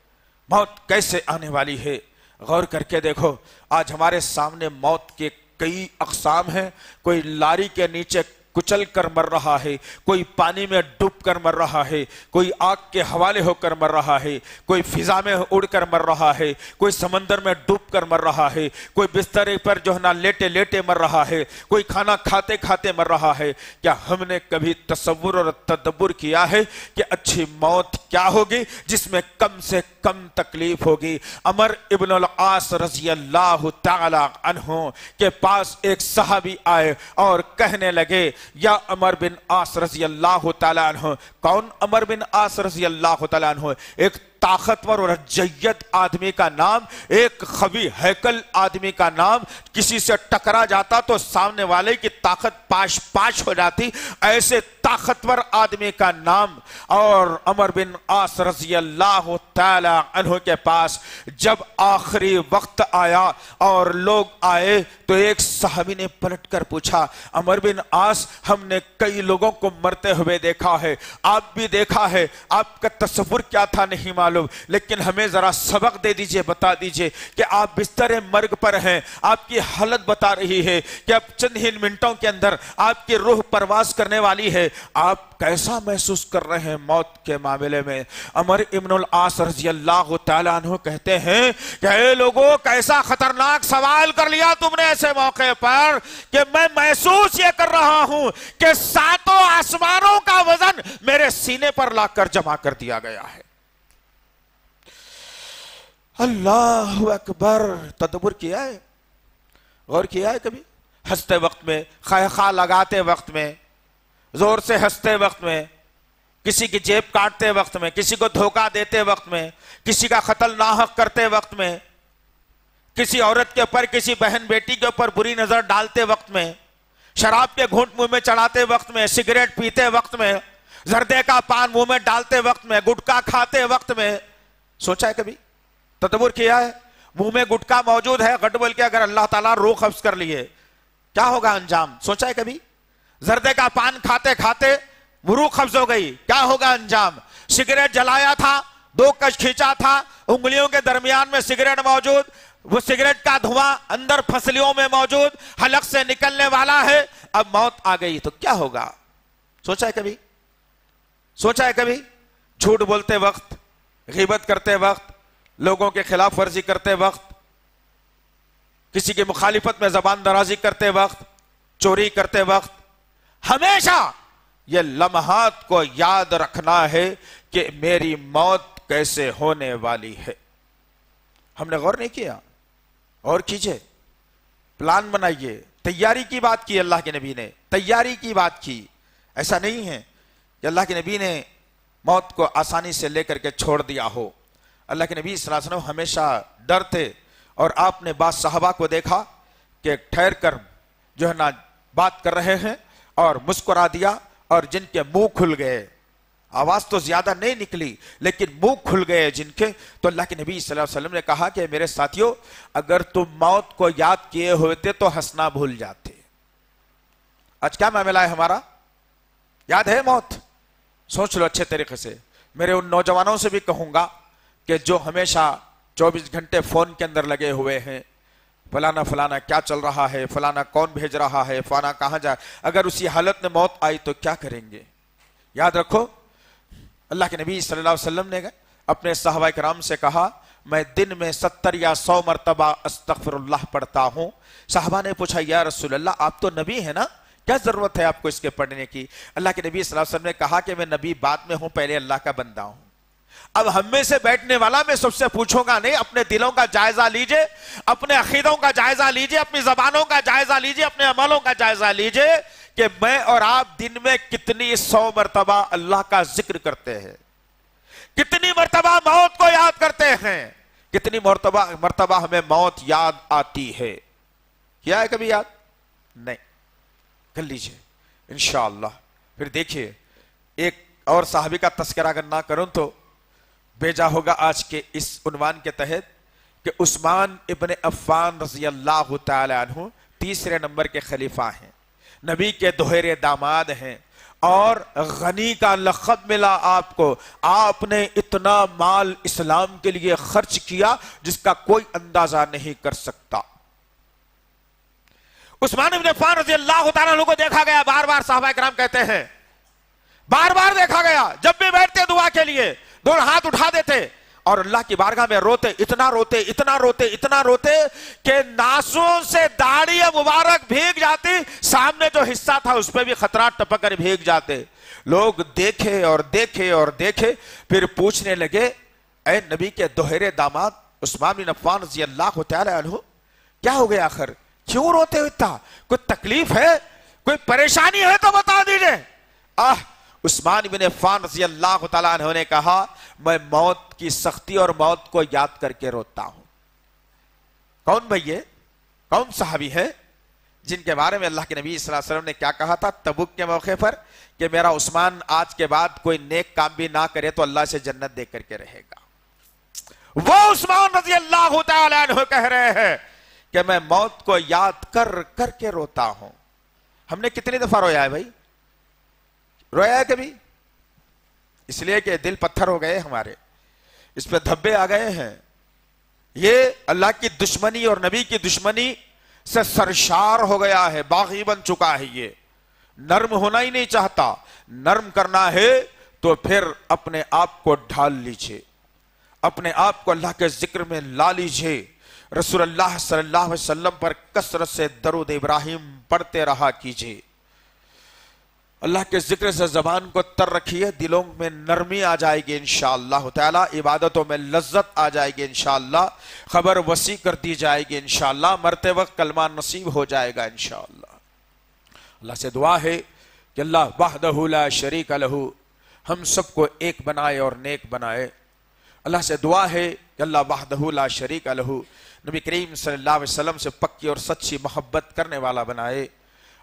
[SPEAKER 3] موت کیسے آنے والی ہے۔ غور کر کے دیکھو، آج ہمارے سامنے موت کے کئی اقسام ہیں۔ کوئی لاری کے نیچے کچل کر مر رہا ہے، کوئی پانی میں ڈوب کر مر رہا ہے، کوئی آگ کے حوالے ہو کر مر رہا ہے، کوئی فضا میں اڑ کر مر رہا ہے، کوئی سمندر میں ڈوب کر مر رہا ہے، کوئی بسترے پر جو ہے نا لیٹے لیٹے مر رہا ہے، کوئی کھانا کھاتے کھاتے مر رہا ہے۔ کیا ہم نے کبھی تصور اور تدبر کیا ہے کہ اچھی موت کیا ہوگی جس میں کم سے کم تکلیف ہوگی؟ عمر ابن العاص رضی اللہ تعالی عنہ کے پاس ایک صحابی آئے اور کہنے لگے، یا عمر بن عاص رضی اللہ تعالیٰ عنہ۔ کون عمر بن عاص رضی اللہ تعالیٰ عنہ؟ ایک طاقتور اور جید آدمی کا نام، ایک قوی ہیکل آدمی کا نام۔ کسی سے ٹکرا جاتا تو سامنے والے کی طاقت پاش پاش ہو جاتی، ایسے طاقتور آدمی کا نام۔ اور عمر بن عاص رضی اللہ تعالی عنہ کے پاس جب آخری وقت آیا اور لوگ آئے تو ایک صحابی نے پلٹ کر پوچھا، عمر بن عاص ہم نے کئی لوگوں کو مرتے ہوئے دیکھا ہے، آپ بھی دیکھا ہے، آپ کا تصور کیا تھا نہیں معلوم، لیکن ہمیں ذرا سبق دے دیجئے، بتا دیجئے کہ آپ بستر مرگ پر ہیں، آپ کی حالت بتا رہی ہے کہ اب چند ہی منٹوں کے اندر آپ کی روح پرواز کرنے والی ہے، آپ کیسا محسوس کر رہے ہیں موت کے معاملے میں؟ عمر ابن العاص رضی اللہ تعالیٰ عنہ کہتے ہیں کہ اے لوگوں، کیسا خطرناک سوال کر لیا تم نے ایسے موقع پر کہ میں محسوس یہ کر رہا ہوں کہ ساتوں آسمانوں کا وزن میرے سینے پر لا کر جمع کر دیا گیا ہے۔ اللہ اکبر! تدبر کیا ہے؟ غور کیا ہے کبھی؟ ہنستے وقت میں، خواہ لگاتے وقت میں، زور سے ہنستے وقت میں، کسی کی جیب کاٹتے وقت میں، کسی کو دھوکہ دیتے وقت میں، کسی کا قتل ناحق کرتے وقت میں، کسی عورت کے اوپر، کسی بہن بیٹی کے اوپر بری نظر ڈالتے وقت میں، شراب کے گھونٹ منہ میں چڑھاتے وقت میں، سگریٹ پیتے وقت میں، زردے کا پان منہ میں ڈالتے وقت میں، گٹکا کھاتے وقت میں، سوچا ہے کبھی؟ تدبر کیا ہے؟ منہ میں گٹکا موجود ہے، گٹ بول کے اگر اللہ تعالیٰ روح قبض کر لیے کیا ہوگا انجام؟ سوچا ہے کبھی؟ زردے کا پان کھاتے کھاتے روح قبض ہو گئی، کیا ہوگا انجام؟ سگریٹ جلایا تھا، 2 کش کھینچا تھا، انگلیوں کے درمیان میں سگریٹ موجود، وہ سگریٹ کا دھواں اندر پھسلیوں میں موجود، حلق سے نکلنے والا ہے، اب موت آ گئی تو کیا ہوگا؟ سوچا ہے کبھی؟ سوچا ہے کبھی؟ جھوٹ بولتے وقت، غیبت کرتے وقت، لوگوں کے خلاف ورزی کرتے وقت، کسی کی مخالفت میں زبان درازی کرتے وقت، چوری کرتے وقت، ہمیشہ یہ لمحات کو یاد رکھنا ہے کہ میری موت کیسے ہونے والی ہے۔ ہم نے غور نہیں کیا؟ اور کیجئے، پلان بنائیے، تیاری کی بات کی اللہ کے نبی نے، تیاری کی بات کی۔ ایسا نہیں ہے کہ اللہ کے نبی نے موت کو آسانی سے لے کر کے چھوڑ دیا ہو۔ اللہ کے نبی صلی اللہ علیہ وسلم ہمیشہ ڈرتے، اور آپ نے بعض صحابہ کو دیکھا کہ ٹھہر کر جو ہے نا بات کر رہے ہیں اور مسکرا دیا، اور جن کے منہ کھل گئے، آواز تو زیادہ نہیں نکلی لیکن منہ کھل گئے جن کے، تو اللہ کے نبی صلی اللہ علیہ وسلم نے کہا کہ میرے ساتھیوں، اگر تم موت کو یاد کیے ہوتے تو ہنسنا بھول جاتے۔ آج کیا معاملہ ہے ہمارا؟ یاد ہے موت؟ سوچ لو اچھے طریقے سے، میرے ان نوجوانوں سے بھی کہوں گا کہ جو ہمیشہ 24 گھنٹے فون کے اندر لگے ہوئے ہیں، فلانا فلانا کیا چل رہا ہے، فلانا کون بھیج رہا ہے، فلانا کہاں جائے، اگر اسی حالت میں موت آئی تو کیا کریں گے؟ یاد رکھو اللہ کے نبی صلی اللہ علیہ وسلم نے اپنے صحابہ کرام سے کہا میں دن میں 70 یا 100 مرتبہ استغفر اللہ پڑھتا ہوں۔ صحابہ نے پوچھا یا رسول اللہ آپ تو نبی ہیں نا، کیا ضرورت ہے آپ کو اس کے پڑھنے کی؟ اللہ کے نبی صلی اللہ علیہ وسلم نے کہا کہ میں نبی بعد میں ہوں، پہلے اللہ کا بندہ ہوں۔ اب ہم میں سے بیٹھنے والا میں سب سے پوچھوں گا نہیں، اپنے دلوں کا جائزہ لیجئے، اپنے عقیدوں کا جائزہ لیجئے، اپنی زبانوں کا جائزہ لیجئے، اپنے عملوں کا جائزہ لیجئے کہ میں اور آپ دن میں کتنی 100 مرتبہ اللہ کا ذکر کرتے ہیں، کتنی مرتبہ موت کو یاد کرتے ہیں، کتنی مرتبہ ہمیں موت یاد آتی ہے۔ کیا ہے کبھی یاد؟ نہیں، کر لیجئے انشاءاللہ۔ پھر دیکھیے ایک اور صحابی کا تذکرہ اگر نہ کروں تو بھیجا ہوگا آج کے اس عنوان کے تحت کہ عثمان ابن عفان رضی اللہ تعالی عنہ تیسرے نمبر کے خلیفہ ہیں، نبی کے دہرے داماد ہیں، اور غنی کا لقب ملا آپ کو۔ آپ نے اتنا مال اسلام کے لیے خرچ کیا جس کا کوئی اندازہ نہیں کر سکتا۔ عثمان ابن عفان رضی اللہ تعالیٰ عنہ کو دیکھا گیا، بار بار صحابہ کرام کہتے ہیں، بار بار دیکھا گیا جب بھی بیٹھتے دعا کے لیے دونوں ہاتھ اٹھا دیتے اور اللہ کی بارگاہ میں روتے، اتنا روتے اتنا روتے اتنا روتے کہ ناسوں سے داڑھی مبارک بھیگ جاتی، سامنے جو حصہ تھا اس پہ بھی خطرات ٹپک کر بھیگ جاتے۔ لوگ دیکھے اور دیکھے اور دیکھے، پھر پوچھنے لگے اے نبی کے دہرے داماد عثمان بن عفان رضی اللہ تعالی عنہ کیا ہو گیا آخر، کیوں روتے ہو اتنا؟ کوئی تکلیف ہے، کوئی پریشانی ہے تو بتا دیجئے۔ عثمان بن عفان رضی اللہ تعالیٰ عنہ نے کہا میں موت کی سختی اور موت کو یاد کر کے روتا ہوں۔ کون بھئی ہے؟ کون صحابی ہے جن کے بارے میں اللہ کے نبی صلی اللہ علیہ وسلم نے کیا کہا تھا تبوک کے موقع پر کہ میرا عثمان آج کے بعد کوئی نیک کام بھی نہ کرے تو اللہ سے جنت دے کر کے رہے گا؟ وہ عثمان رضی اللہ تعالیٰ عنہ کہہ رہے ہیں کہ میں موت کو یاد کر کر کے روتا ہوں۔ ہم نے کتنی دفعہ رویا ہے بھائی؟ رویا ہے کبھی؟ اس لیے کہ دل پتھر ہو گئے ہمارے، اس پہ دھبے آ گئے ہیں۔ یہ اللہ کی دشمنی اور نبی کی دشمنی سے سرشار ہو گیا ہے، باغی بن چکا ہے، یہ نرم ہونا ہی نہیں چاہتا۔ نرم کرنا ہے تو پھر اپنے آپ کو ڈھال لیجئے، اپنے آپ کو اللہ کے ذکر میں لا لیجئے، رسول اللہ صلی اللہ علیہ وسلم پر کثرت سے درود ابراہیم پڑھتے رہا کیجئے، اللہ کے ذکر سے زبان کو تر رکھیے، دلوں میں نرمی آ جائے گی انشاءاللہ تعالی، عبادتوں میں لذت آ جائے گی انشاءاللہ، خبر وسیع کر دی جائے گی انشاءاللہ، مرتے وقت کلمہ نصیب ہو جائے گا انشاءاللہ۔ اللہ سے دعا ہے کہ اللہ وحدہ لا شریک لہ ہم سب کو ایک بنائے اور نیک بنائے۔ اللہ سے دعا ہے کہ اللہ وحدہ لا شریک لہ نبی کریم صلی اللہ علیہ وسلم سے پکی اور سچی محبت کرنے والا بنائے۔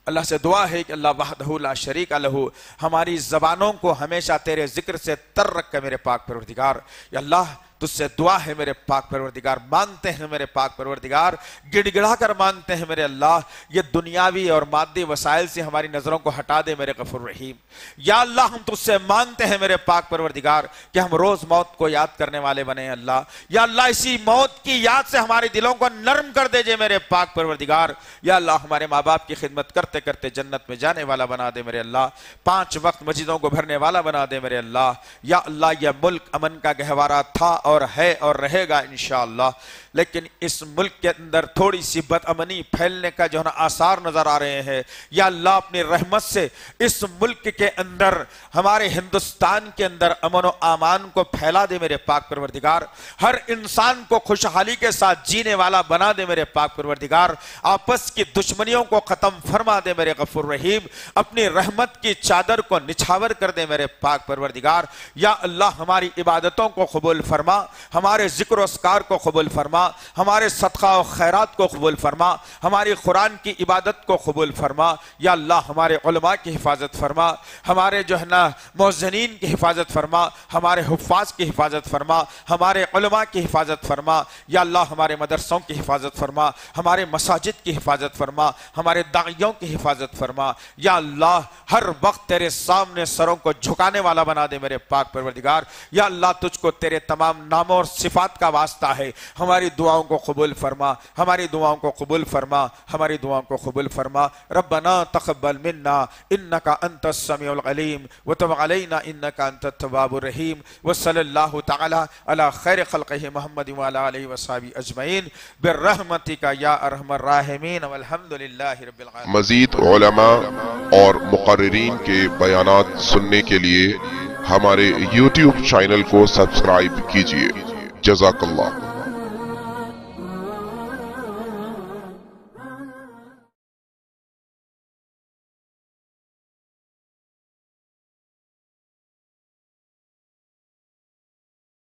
[SPEAKER 3] اللہ سے دعا ہے کہ اللہ وحدہ لا شریک لہ ہماری زبانوں کو ہمیشہ تیرے ذکر سے تر رکھ میرے پاک پروردگار۔ یا اللہ تجھ سے دعا ہے میرے پاک پروردگار، مانگتے ہیں میرے پاک پروردگار، گڑ گڑا کر مانگتے ہیں میرے اللہ، یہ دنیاوی اور مادی وسائل سے ہماری نظروں کو ہٹا دے میرے غفور رحیم۔ یا اللہ ہم تجھ سے مانگتے ہیں میرے پاک پروردگار کہ ہم روز موت کو یاد کرنے والے بنے اللہ۔ یا اللہ اسی موت کی یاد سے ہمارے دلوں کو نرم کر دے جے میرے پاک پروردگار۔ یا اللہ ہمارے ماں باپ کی خدمت کرتے کرتے جنت میں جانے والا بنا دے میرے اللہ، 5 وقت مسجدوں کو بھرنے والا بنا دے میرے اللہ۔ یا اللہ یہ ملک امن کا گہوارہ تھا اور ہے اور رہے گا انشاءاللہ، لیکن اس ملک کے اندر تھوڑی سی بد امنی پھیلنے کا جو ہے نا آثار نظر آ رہے ہیں۔ یا اللہ اپنی رحمت سے اس ملک کے اندر، ہمارے ہندوستان کے اندر امن و امان کو پھیلا دے میرے پاک پروردگار، ہر انسان کو خوشحالی کے ساتھ جینے والا بنا دے میرے پاک پروردگار، آپس کی دشمنیوں کو ختم فرما دے میرے غفور رحیم، اپنی رحمت کی چادر کو نچھاور کر دے میرے پاک پروردگار۔ یا اللہ ہماری عبادتوں کو قبول فرما، ہمارے ذکر و اذکار کو قبول فرما، فرما، ہمارے صدقہ و خیرات کو قبول فرما، ہماری قرآن کی عبادت کو قبول فرما۔ یا اللہ ہمارے علماء کی حفاظت فرما، ہمارے جو ہے نا مؤذنین کی حفاظت فرما، ہمارے حفاظ کی حفاظت فرما، ہمارے علماء کی حفاظت فرما۔ یا اللہ ہمارے مدرسوں کی حفاظت فرما، ہمارے مساجد کی حفاظت فرما، ہمارے داعیوں کی حفاظت فرما۔ یا اللہ ہر وقت تیرے سامنے سروں کو جھکانے والا بنا دے میرے پاک پروردگار۔ یا اللہ تجھ کو تیرے تمام ناموں اور صفات کا واسطہ ہے، ہماری دعاؤں کو قبول فرما، ہماری دعاؤں کو قبول فرما، ہماری دعاؤں کو قبول فرما۔ ربنا تقبل منا انك انت السميع العليم وتب علينا انك انت التواب الرحيم وصلى الله تعالى على خير خلقه محمد وعلى اله وصحبه اجمعين برحمتك يا ارحم الراحمين والحمد لله رب العالمين۔
[SPEAKER 4] مزید علماء اور مقررین کے بیانات سننے کے لیے ہمارے YouTube چینل کو سبسکرائب کیجیے۔ جزاک اللہ۔